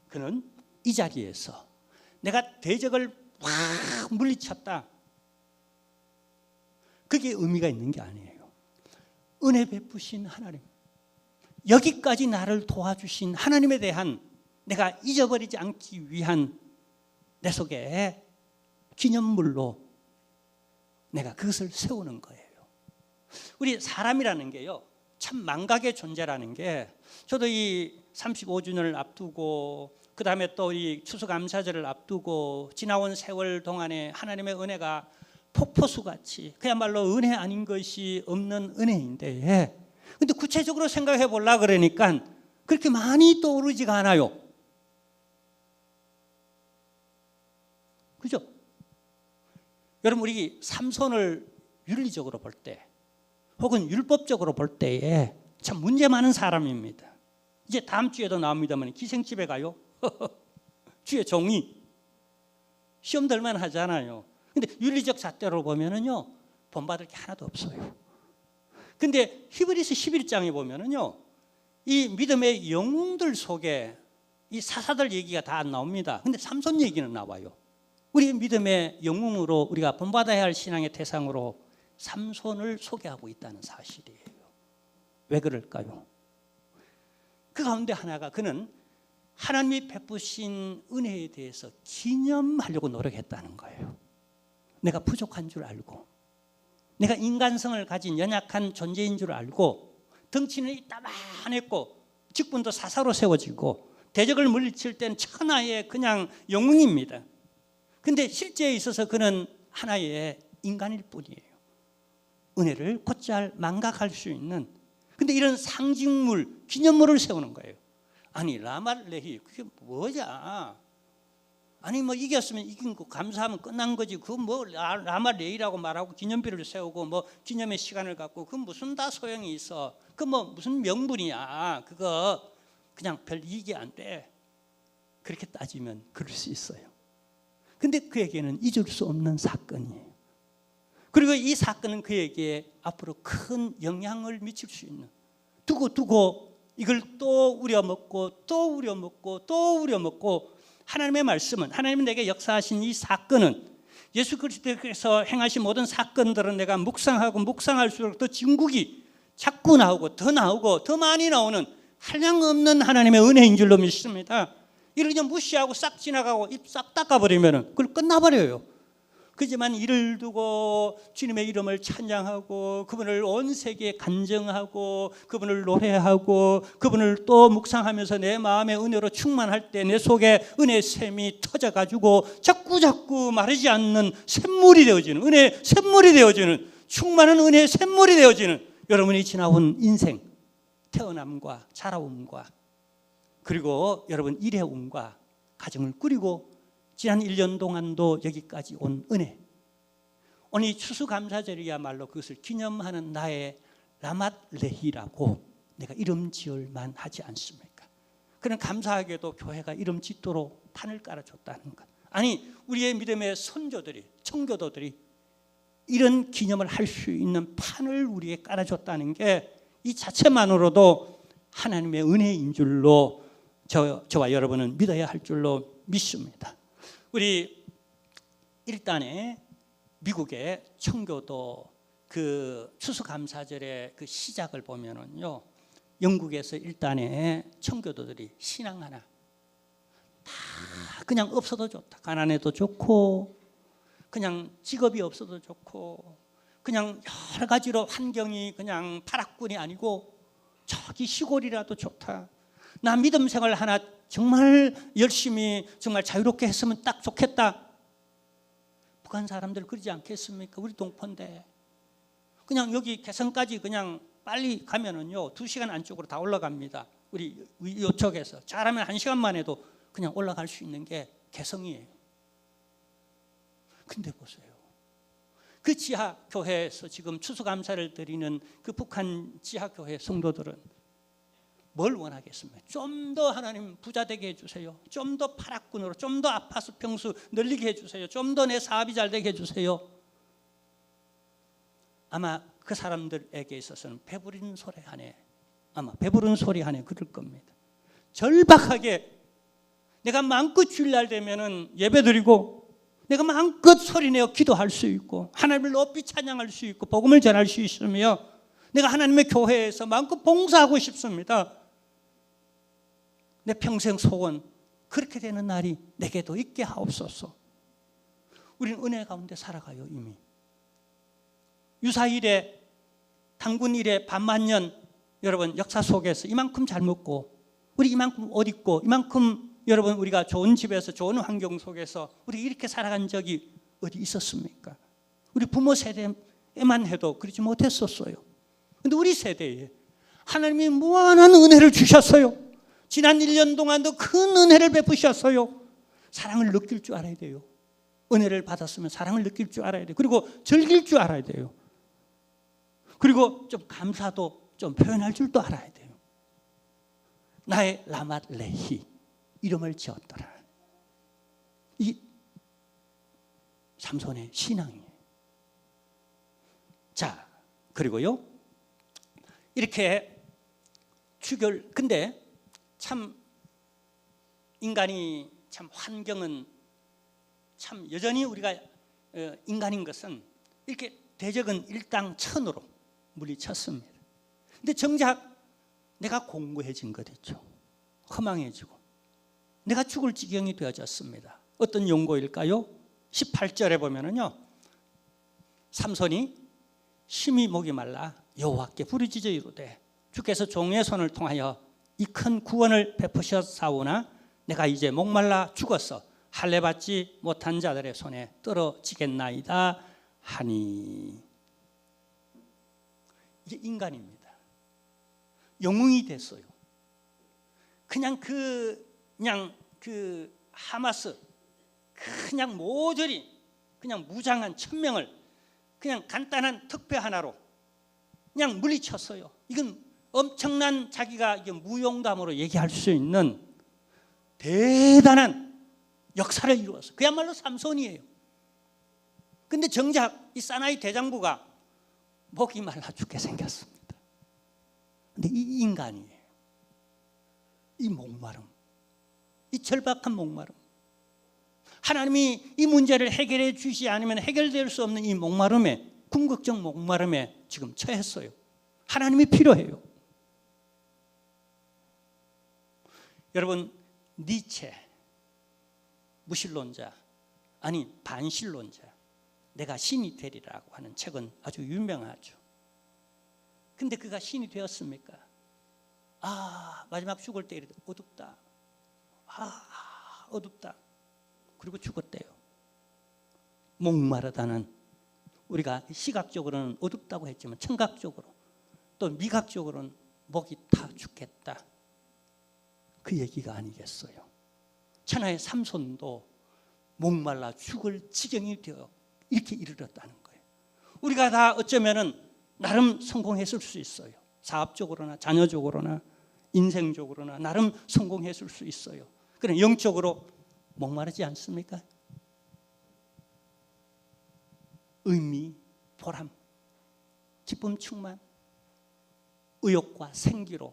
Speaker 1: 그는 이 자리에서 내가 대적을 확 물리쳤다, 그게 의미가 있는 게 아니에요. 은혜 베푸신 하나님, 여기까지 나를 도와주신 하나님에 대한, 내가 잊어버리지 않기 위한 내 속에 기념물로 내가 그것을 세우는 거예요. 우리 사람이라는 게요, 참 망각의 존재라는 게, 저도 이 35주년을 앞두고 그 다음에 또 이 추수감사절을 앞두고 지나온 세월 동안에 하나님의 은혜가 폭포수같이, 그야말로 은혜 아닌 것이 없는 은혜인데, 근데 구체적으로 생각해 보려고 그러니까 그렇게 많이 떠오르지가 않아요. 그죠? 여러분, 우리 삼손을 윤리적으로 볼 때 혹은 율법적으로 볼 때에 참 문제 많은 사람입니다. 이제 다음 주에도 나옵니다만 기생집에 가요. 주의 종이 시험 들만 하잖아요. 근데 윤리적 잣대로 보면은요, 본받을 게 하나도 없어요. 근데 히브리서 11장에 보면은요, 이 믿음의 영웅들 속에 이 사사들 얘기가 다 안 나옵니다. 근데 삼손 얘기는 나와요. 우리 믿음의 영웅으로 우리가 본받아야 할 신앙의 대상으로 삼손을 소개하고 있다는 사실이에요. 왜 그럴까요? 그 가운데 하나가, 그는 하나님이 베푸신 은혜에 대해서 기념하려고 노력했다는 거예요. 내가 부족한 줄 알고, 내가 인간성을 가진 연약한 존재인 줄 알고, 덩치는 이따만했고 직분도 사사로 세워지고 대적을 물리칠 땐 천하의 그냥 영웅입니다. 근데 실제에 있어서 그는 하나의 인간일 뿐이에요. 은혜를 곧잘 망각할 수 있는, 근데 이런 상징물, 기념물을 세우는 거예요. 아니, 라맛 레히, 그게 뭐냐? 아니, 뭐 이겼으면 이긴 거 감사하면 끝난 거지. 그 뭐 라맛 레히라고 말하고 기념비를 세우고 뭐 기념의 시간을 갖고, 그 무슨 다 소용이 있어? 그 뭐 무슨 명분이야? 그거 그냥 별 이익이 안 돼. 그렇게 따지면 그럴 수 있어요. 근데 그에게는 잊을 수 없는 사건이에요. 그리고 이 사건은 그에게 앞으로 큰 영향을 미칠 수 있는, 두고 이걸 또 우려먹고 또 우려먹고 또 우려먹고, 하나님의 말씀은, 하나님은 내게 역사하신 이 사건은, 예수 그리스도께서 행하신 모든 사건들은 내가 묵상하고 묵상할수록 더 진국이 자꾸 나오고 더 나오고 더 많이 나오는 한량없는 하나님의 은혜인 줄로 믿습니다. 이를 그냥 무시하고 싹 지나가고 입 싹 닦아버리면 그걸 끝나버려요. 그렇지만 이를 두고 주님의 이름을 찬양하고 그분을 온 세계에 간증하고 그분을 노래하고 그분을 또 묵상하면서 내 마음의 은혜로 충만할 때 내 속에 은혜의 샘이 터져가지고 자꾸 마르지 않는 샘물이 되어지는, 은혜의 샘물이 되어지는, 충만한 은혜의 샘물이 되어지는 여러분이 지나온 인생, 태어남과 자라움과 그리고 여러분 일해움과 가정을 꾸리고 지난 1년 동안도 여기까지 온 은혜, 오늘 이 추수감사절이야말로 그것을 기념하는 나의 라맛 레히라고 내가 이름 지을만 하지 않습니까? 그런 감사하게도 교회가 이름 짓도록 판을 깔아줬다는 것. 아니, 우리의 믿음의 선조들이, 청교도들이 이런 기념을 할 수 있는 판을 우리에게 깔아줬다는 게 이 자체만으로도 하나님의 은혜인 줄로 저와 여러분은 믿어야 할 줄로 믿습니다. 우리 일단에 미국의 청교도 그 추수감사절의 그 시작을 보면은요, 영국에서 일단에 청교도들이 신앙 하나 다 그냥 없어도 좋다, 가난해도 좋고 그냥 직업이 없어도 좋고 그냥 여러 가지로 환경이 그냥 파락군이 아니고 저기 시골이라도 좋다, 나 믿음 생활 하나 정말 열심히 정말 자유롭게 했으면 딱 좋겠다. 북한 사람들 그러지 않겠습니까? 우리 동포인데 그냥 여기 개성까지 그냥 빨리 가면은요 2시간 안쪽으로 다 올라갑니다. 우리 이쪽에서 잘하면 1시간만 해도 그냥 올라갈 수 있는 게 개성이에요. 근데 보세요, 그 지하교회에서 지금 추수감사를 드리는 그 북한 지하교회 성도들은 뭘 원하겠습니까? 좀 더 하나님 부자 되게 해주세요. 좀 더 파락군으로, 좀 더 아파트 평수 늘리게 해주세요. 좀 더 내 사업이 잘 되게 해주세요. 아마 그 사람들에게 있어서는 배부른 소리 하네, 아마 배부른 소리 하네 그럴 겁니다. 절박하게 내가 마음껏 주일날 되면은 예배드리고 내가 마음껏 소리내어 기도할 수 있고 하나님을 높이 찬양할 수 있고 복음을 전할 수 있으며 내가 하나님의 교회에서 마음껏 봉사하고 싶습니다. 내 평생 소원 그렇게 되는 날이 내게도 있게 하옵소서. 우리는 은혜 가운데 살아가요. 이미 유사일에 당군일에 반만년 여러분 역사 속에서 이만큼 잘 먹고 우리 이만큼 옷 입고 이만큼 여러분 우리가 좋은 집에서 좋은 환경 속에서 우리 이렇게 살아간 적이 어디 있었습니까? 우리 부모 세대에만 해도 그러지 못했었어요. 그런데 우리 세대에 하나님이 무한한 은혜를 주셨어요. 지난 1년 동안도 큰 은혜를 베푸셨어요. 사랑을 느낄 줄 알아야 돼요. 은혜를 받았으면 사랑을 느낄 줄 알아야 돼요. 그리고 즐길 줄 알아야 돼요. 그리고 좀 감사도 좀 표현할 줄도 알아야 돼요. 나의 라맛 레히 이름을 지었더라. 이 삼손의 신앙이에요. 자, 그리고요 이렇게 근데 참 인간이 참 환경은 참 여전히 우리가 인간인 것은 이렇게 대적은 일당천으로 물리쳤습니다. 근데 정작 내가 공고해진 것 있죠. 허망해지고 내가 죽을 지경이 되어졌습니다. 어떤 용고일까요? 18절에 보면은요 삼손이 심히 목이 말라 여호와께 부르짖어 이르되 주께서 종의 손을 통하여 이 큰 구원을 베푸셨사오나 내가 이제 목말라 죽어서 할례 받지 못한 자들의 손에 떨어지겠나이다 하니. 이게 인간입니다. 영웅이 됐어요. 그냥 그 하마스 그냥 모조리 그냥 무장한 1000명을 그냥 간단한 특배 하나로 그냥 물리쳤어요. 이건 엄청난 자기가 이게 무용담으로 얘기할 수 있는 대단한 역사를 이루었어요. 그야말로 삼손이에요. 근데 정작 이 사나이 대장부가 목이 말라 죽게 생겼습니다. 근데 이 인간이에요. 이 목마름, 이 절박한 목마름, 하나님이 이 문제를 해결해 주시지 않으면 해결될 수 없는 이 목마름에, 궁극적 목마름에 지금 처했어요. 하나님이 필요해요. 여러분 니체, 무신론자 아니 반신론자, 내가 신이 되리라고 하는 책은 아주 유명하죠. 근데 그가 신이 되었습니까? 마지막 죽을 때 이렇게 어둡다. 어둡다. 그리고 죽었대요. 목마르다는 우리가 시각적으로는 어둡다고 했지만 청각적으로 또 미각적으로는 목이 타 죽겠다. 그 얘기가 아니겠어요. 천하의 삼손도 목말라 죽을 지경이 되어 이렇게 이르렀다는 거예요. 우리가 다 어쩌면은 나름 성공했을 수 있어요. 사업적으로나 자녀적으로나 인생적으로나 나름 성공했을 수 있어요. 그럼 영적으로 목마르지 않습니까? 의미, 보람, 기쁨 충만, 의욕과 생기로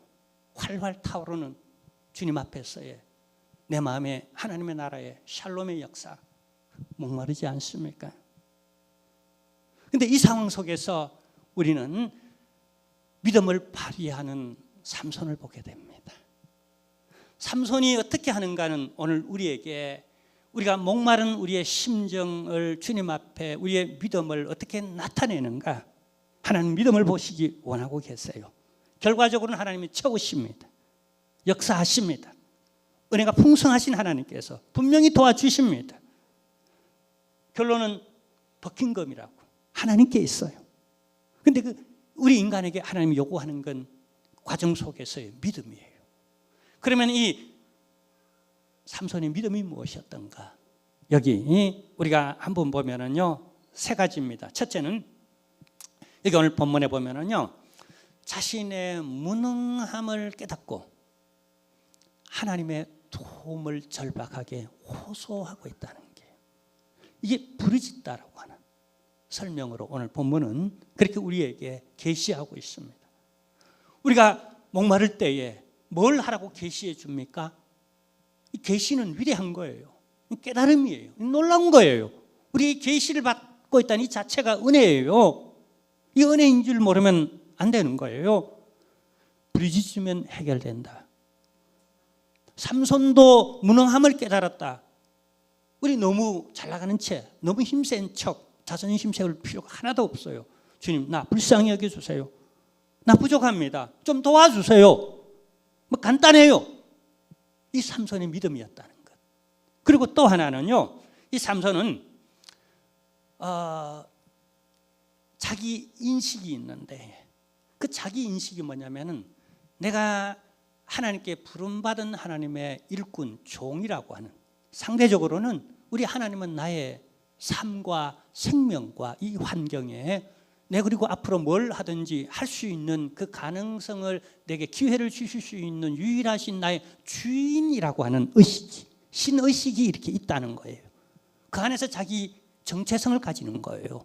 Speaker 1: 활활 타오르는 주님 앞에서의 내 마음에 하나님의 나라의 샬롬의 역사 목마르지 않습니까? 그런데 이 상황 속에서 우리는 믿음을 발휘하는 삼손을 보게 됩니다. 삼손이 어떻게 하는가는 오늘 우리에게 우리가 목마른 우리의 심정을 주님 앞에 우리의 믿음을 어떻게 나타내는가, 하나님 믿음을 보시기 원하고 계세요. 결과적으로는 하나님이 채우십니다. 역사하십니다. 은혜가 풍성하신 하나님께서 분명히 도와주십니다. 결론은 버킹검이라고 하나님께 있어요. 근데 우리 인간에게 하나님이 요구하는 건 과정 속에서의 믿음이에요. 그러면 이 삼손의 믿음이 무엇이었던가? 여기 우리가 한번 보면은요, 세 가지입니다. 첫째는 여기 오늘 본문에 보면은요, 자신의 무능함을 깨닫고 하나님의 도움을 절박하게 호소하고 있다는 게, 이게 부르짖다라고 하는 설명으로 오늘 본문은 그렇게 우리에게 계시하고 있습니다. 우리가 목마를 때에 뭘 하라고 계시해 줍니까? 이 계시는 위대한 거예요. 깨달음이에요. 놀라운 거예요. 우리 계시를 받고 있다는 이 자체가 은혜예요. 이 은혜인 줄 모르면 안 되는 거예요. 부르짖으면 해결된다. 삼손도 무능함을 깨달았다. 우리 너무 잘 나가는 채, 너무 힘센 척 자존심 세울 필요가 하나도 없어요. 주님, 나 불쌍히 여겨주세요. 나 부족합니다. 좀 도와주세요. 뭐 간단해요. 이 삼손의 믿음이었다는 것. 그리고 또 하나는요, 이 삼손은 자기 인식이 있는데, 그 자기 인식이 뭐냐면은 내가 하나님께 부름받은 하나님의 일꾼, 종이라고 하는, 상대적으로는 우리 하나님은 나의 삶과 생명과 이 환경에 내 그리고 앞으로 뭘 하든지 할 수 있는 그 가능성을 내게 기회를 주실 수 있는 유일하신 나의 주인이라고 하는 의식이, 신의식이 이렇게 있다는 거예요. 그 안에서 자기 정체성을 가지는 거예요.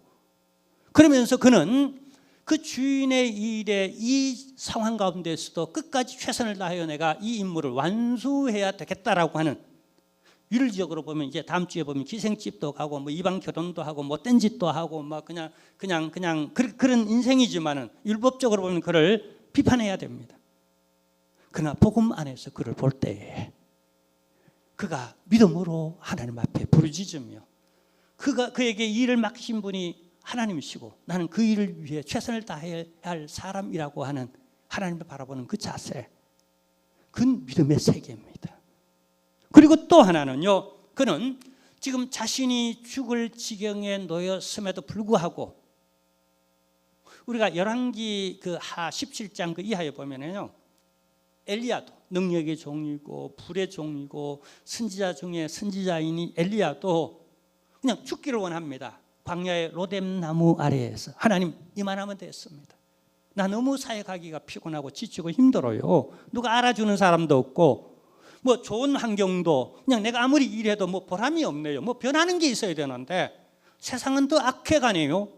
Speaker 1: 그러면서 그는 그 주인의 일에 이 상황 가운데서도 끝까지 최선을 다하여 내가 이 임무를 완수해야 되겠다라고 하는, 윤리적으로 보면 이제 다음 주에 보면 기생집도 가고 뭐 이방 결혼도 하고 뭐 딴 짓도 하고 막 그냥 그런 인생이지만은 율법적으로 보면 그를 비판해야 됩니다. 그러나 복음 안에서 그를 볼 때에 그가 믿음으로 하나님 앞에 부르짖으며 그에게 이 일을 맡기신 분이 하나님이시고 나는 그 일을 위해 최선을 다해야 할 사람이라고 하는 하나님을 바라보는 그 자세, 그건 믿음의 세계입니다. 그리고 또 하나는요, 그는 지금 자신이 죽을 지경에 놓였음에도 불구하고, 우리가 열왕기 그 하 17장 그 이하에 보면은요, 엘리야도 능력의 종이고 불의 종이고 선지자 중에 선지자인 엘리야도 그냥 죽기를 원합니다. 광야의 로뎀나무 아래에서 하나님 이만하면 됐습니다. 나 너무 사역하기가 피곤하고 지치고 힘들어요. 누가 알아주는 사람도 없고 뭐 좋은 환경도 그냥 내가 아무리 일해도 뭐 보람이 없네요. 뭐 변하는 게 있어야 되는데 세상은 더 악해가네요.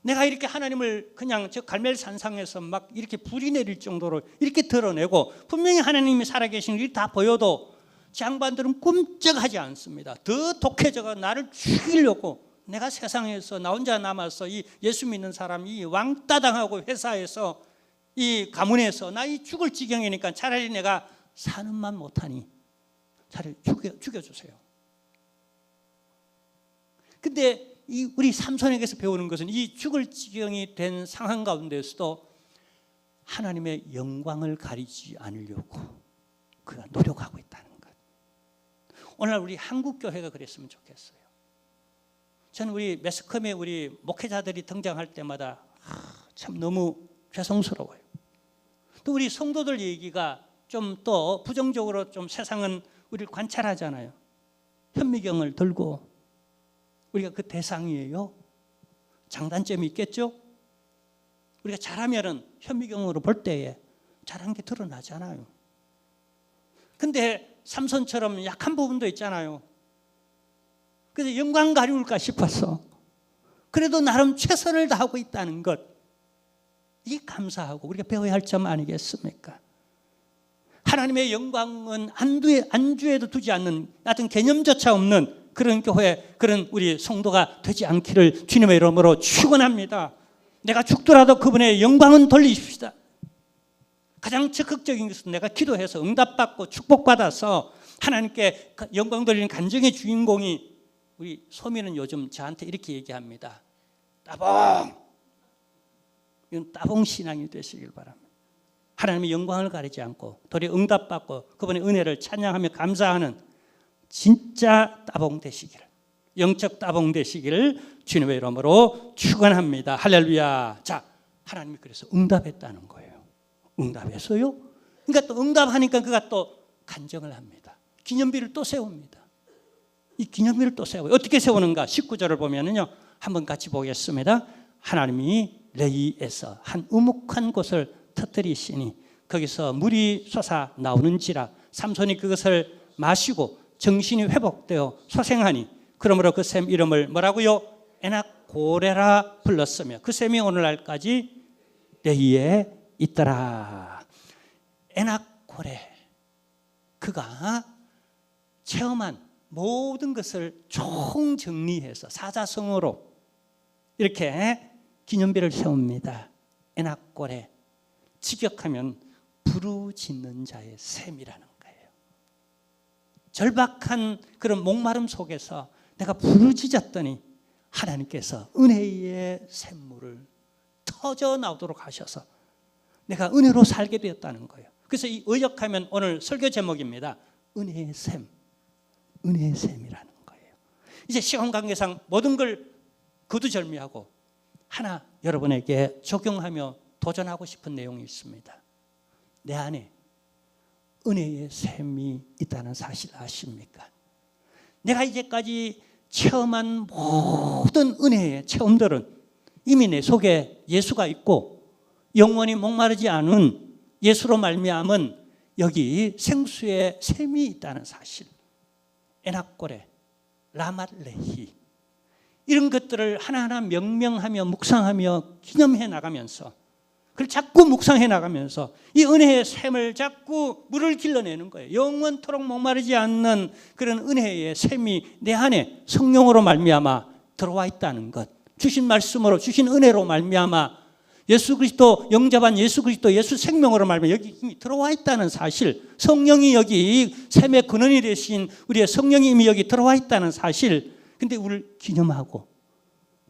Speaker 1: 내가 이렇게 하나님을 그냥 저 갈멜산상에서 막 이렇게 불이 내릴 정도로 이렇게 드러내고 분명히 하나님이 살아계신 일이 다 보여도 장반들은 꿈쩍하지 않습니다. 더 독해져가 나를 죽이려고, 내가 세상에서 나 혼자 남아서 이 예수 믿는 사람 이 왕따당하고 회사에서 이 가문에서 나 이 죽을 지경이니까 차라리 내가 사는 만 못하니 차라리 죽여주세요. 근데 우리 삼손에게서 배우는 것은 이 죽을 지경이 된 상황 가운데서도 하나님의 영광을 가리지 않으려고 그가 노력하고 있다는 것. 오늘날 우리 한국교회가 그랬으면 좋겠어요. 저는 우리 매스컴에 우리 목회자들이 등장할 때마다 참 너무 죄송스러워요. 또 우리 성도들 얘기가 좀 또 부정적으로 좀 세상은 우리를 관찰하잖아요. 현미경을 들고 우리가 그 대상이에요. 장단점이 있겠죠? 우리가 잘하면은 현미경으로 볼 때에 잘한 게 드러나잖아요. 근데 삼손처럼 약한 부분도 있잖아요. 그래서 영광 가리울까 싶어서 그래도 나름 최선을 다하고 있다는 것, 이게 감사하고 우리가 배워야 할 점 아니겠습니까? 하나님의 영광은 안주에도 두지 않는 어떤 개념조차 없는 그런 교회, 그런 우리 성도가 되지 않기를 주님의 이름으로 축원합니다. 내가 죽더라도 그분의 영광은 돌리십시다. 가장 적극적인 것은 내가 기도해서 응답받고 축복받아서 하나님께 영광 돌리는 간증의 주인공이, 우리 소미는 요즘 저한테 이렇게 하나님의 영광을 가리지 않고 도리어 응답받고 그분의 은혜를 찬양하며 감사하는 진짜 따봉 되시기를, 영적 따봉 되시기를 주님의 이름으로 축원합니다. 할렐루야. 자, 하나님이 그래서 응답했다는 거예요. 응답했어요? 그러니까 또 응답하니까 그가 또 간증을 합니다. 기념비를 또 세웁니다. 이 기념비를 또 세워요. 어떻게 세우는가? 19절을 보면은요, 한번 같이 보겠습니다. 하나님이 레이에서 한 우묵한 곳을 터뜨리시니 거기서 물이 솟아 나오는지라 삼손이 그것을 마시고 정신이 회복되어 소생하니 그러므로 그 샘 이름을 뭐라고요? 에낙고레라 불렀으며 그 샘이 오늘날까지 레이에 있더라. 에낙고레, 그가 체험한 모든 것을 총정리해서 사자성어로 이렇게 기념비를 세웁니다. 에낙고레, 직역하면 부르짖는 자의 샘이라는 거예요. 절박한 그런 목마름 속에서 내가 부르짖었더니 하나님께서 은혜의 샘물을 터져 나오도록 하셔서 내가 은혜로 살게 되었다는 거예요. 그래서 이 의역하면 오늘 설교 제목입니다. 은혜의 샘, 은혜의 샘이라는 거예요. 이제 시간 관계상 모든 걸 거두절미하고 하나 여러분에게 적용하며 도전하고 싶은 내용이 있습니다. 내 안에 은혜의 샘이 있다는 사실 아십니까? 내가 이제까지 체험한 모든 은혜의 체험들은 이미 내 속에 예수가 있고 영원히 목마르지 않은 예수로 말미암은 여기 생수의 샘이 있다는 사실, 에낙고레, 라말레히, 이런 것들을 하나하나 명명하며 묵상하며 기념해 나가면서 그걸 자꾸 묵상해 나가면서 이 은혜의 샘을 자꾸 물을 길러내는 거예요. 영원토록 목마르지 않는 그런 은혜의 샘이 내 안에 성령으로 말미암아 들어와 있다는 것, 주신 말씀으로 주신 은혜로 말미암아 예수 그리스도 영접한 예수 그리스도 예수 생명으로 말미암아 여기 이미 들어와 있다는 사실, 성령이 여기 샘의 근원이 되신 우리의 성령이 이미 여기 들어와 있다는 사실, 근데 우리를 기념하고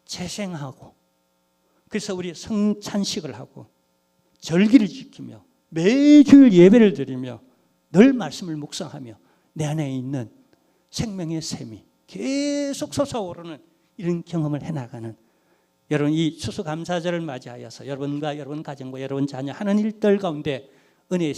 Speaker 1: 재생하고 그래서 우리 성찬식을 하고 절기를 지키며 매주일 예배를 드리며 늘 말씀을 묵상하며 내 안에 있는 생명의 샘이 계속 솟아오르는 이런 경험을 해나가는 여러분, 이 추수감사절을 맞이하여서 여러분과 여러분 가정과 여러분 자녀 하는 일들 가운데 은혜의